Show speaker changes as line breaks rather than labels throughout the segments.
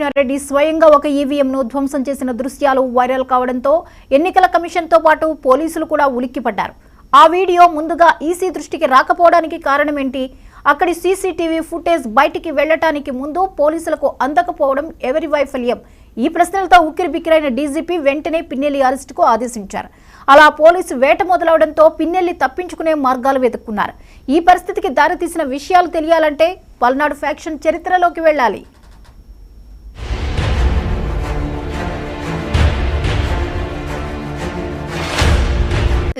రామకృష్ణారెడ్డి స్వయంగా ఒక ఈవీఎంను ధ్వంసం చేసిన దృశ్యాలు వైరల్ కావడంతో ఎన్నికల కమిషన్తో పాటు పోలీసులు కూడా ఉలిక్కిపడ్డారు. ఆ వీడియో ముందుగా ఈసీ దృష్టికి రాకపోవడానికి కారణం ఏంటి? అక్కడి సీసీటీవీ ఫుటేజ్ బయటికి వెళ్లడానికి ముందు పోలీసులకు అందకపోవడం ఎవరి వైఫల్యం? ఈ ప్రశ్నలతో ఉక్కిరిబిక్కిరైన డీజీపీ వెంటనే పిన్నెల్లి అరెస్టుకు ఆదేశించారు. అలా పోలీసు వేట మొదలవడంతో పిన్నెల్లి తప్పించుకునే మార్గాలు వెతుక్కున్నారు. ఈ పరిస్థితికి దారితీసిన విషయాలు తెలియాలంటే పల్నాడు ఫ్యాక్షన్ చరిత్రలోకి వెళ్ళాలి.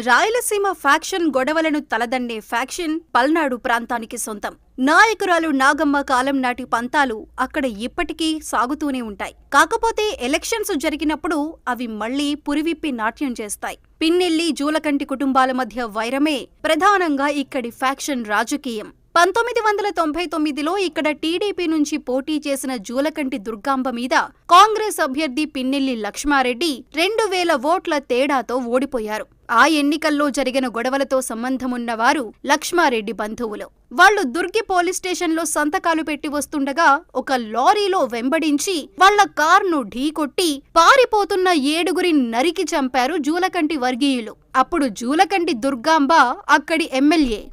రాయలసీమ ఫ్యాక్షన్ గొడవలను తలదన్నే ఫ్యాక్షన్ పల్నాడు ప్రాంతానికి సొంతం. నాయకురాలు నాగమ్మ కాలం నాటి పంతాలు అక్కడ ఇప్పటికీ సాగుతూనే ఉంటాయి. కాకపోతే ఎలక్షన్స్ జరిగినప్పుడు అవి మళ్లీ పురివిప్పి నాట్యం చేస్తాయి. పిన్నెల్లి జూలకంటి కుటుంబాల మధ్య వైరమే ప్రధానంగా ఇక్కడి ఫ్యాక్షన్ రాజకీయం. 1999లో ఇక్కడ టీడీపీ నుంచి పోటీ చేసిన జూలకంటి దుర్గాంబ మీద కాంగ్రెస్ అభ్యర్థి పిన్నెల్లి లక్ష్మారెడ్డి 2000 ఓట్ల తేడాతో ఓడిపోయారు. ఆ ఎన్నికల్లో జరిగిన గొడవలతో సంబంధమున్నవారు లక్ష్మారెడ్డి బంధువులు. వాళ్లు దుర్గి పోలీస్ స్టేషన్లో సంతకాలు పెట్టి వస్తుండగా ఒక లారీలో వెంబడించి వాళ్ల కార్ను ఢీకొట్టి పారిపోతున్న 7గురిని నరికి చంపారు జూలకంటి వర్గీయులు. అప్పుడు జూలకంటి దుర్గాంబ అక్కడి ఎమ్మెల్యే.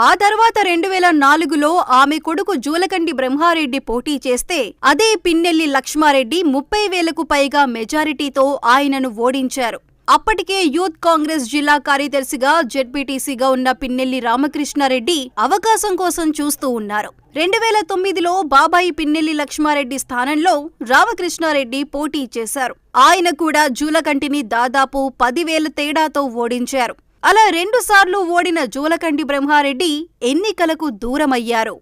ఆ తర్వాత 2004లో ఆమె కొడుకు జూలకంటి బ్రహ్మారెడ్డి పోటీ చేస్తే అదే పిన్నెల్లి లక్ష్మారెడ్డి 30,000కు పైగా మెజారిటీతో ఆయనను ఓడించారు. అప్పటికే యూత్ కాంగ్రెస్ జిల్లా కార్యదర్శిగా జెడ్పీటీసీగా ఉన్న పిన్నెల్లి రామకృష్ణారెడ్డి అవకాశం కోసం చూస్తూ ఉన్నారు. 2009లో బాబాయి పిన్నెల్లి లక్ష్మారెడ్డి స్థానంలో రామకృష్ణారెడ్డి పోటీ చేశారు. ఆయన కూడా జూలకంటిని దాదాపు 10,000 తేడాతో ఓడించారు. అలా 2 సార్లు ఓడిన జూలకంటి బ్రహ్మారెడ్డి ఎన్నికలకు దూరమయ్యారు.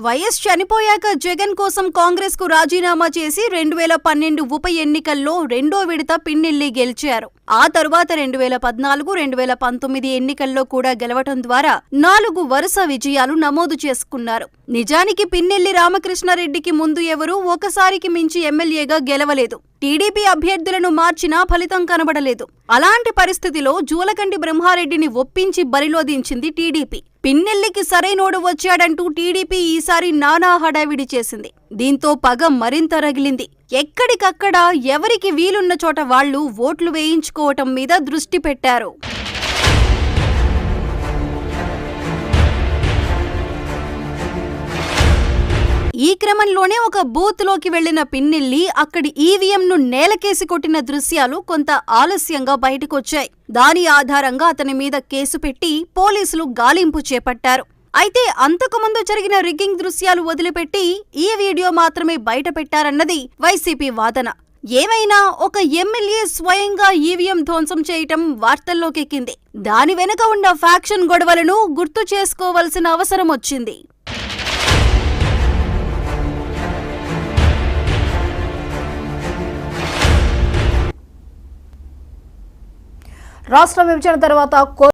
వైఎస్ చనిపోయాక జగన్ కోసం కాంగ్రెస్ కు రాజీనామా చేసి 2012 ఉప ఎన్నికల్లో 2వ విడత పిన్నెల్లి గెలిచారు. ఆ తరువాత 2014, 2019 ఎన్నికల్లో కూడా గెలవటం ద్వారా 4 వరుస విజయాలు నమోదు చేసుకున్నారు. నిజానికి పిన్నెల్లి రామకృష్ణారెడ్డికి ముందు ఎవరూ ఒకసారికి మించి ఎమ్మెల్యేగా గెలవలేదు. టీడీపీ అభ్యర్థులను మార్చినా ఫలితం కనబడలేదు. అలాంటి పరిస్థితిలో జూలకంటి బ్రహ్మారెడ్డిని ఒప్పించి బరిలో దించింది టీడీపీ. పిన్నెల్లికి సరైనోడు వచ్చాడంటూ టీడీపీ ఈసారి నానా హడావిడి చేసింది. దీంతో పగ మరింత రగిలింది. ఎక్కడికక్కడ ఎవరికి వీలున్న చోట వాళ్లు ఓట్లు వేయించుకోవటం మీద దృష్టి పెట్టారు. ఈ క్రమంలోనే ఒక బూత్ లోకి వెళ్లిన పిన్నెల్లి అక్కడి ఈవీఎంను నేలకేసి కొట్టిన దృశ్యాలు కొంత ఆలస్యంగా బయటకొచ్చాయి. దాని ఆధారంగా అతని మీద కేసు పెట్టి పోలీసులు గాలింపు చేపట్టారు. అయితే అంతకుముందు జరిగిన రిగ్గింగ్ దృశ్యాలు వదిలిపెట్టి ఈ వీడియో మాత్రమే బయట పెట్టారన్నది వైసీపీ వాదన. ఏమైనా ఒక ఎమ్మెల్యే స్వయంగా ఈవీఎం ధ్వంసం చేయటం వార్తల్లోకెక్కింది. దాని వెనుక ఉన్న ఫ్యాక్షన్ గొడవలను గుర్తు చేసుకోవాల్సిన అవసరం వచ్చింది.
రాష్ట్ర విభజన తర్వాత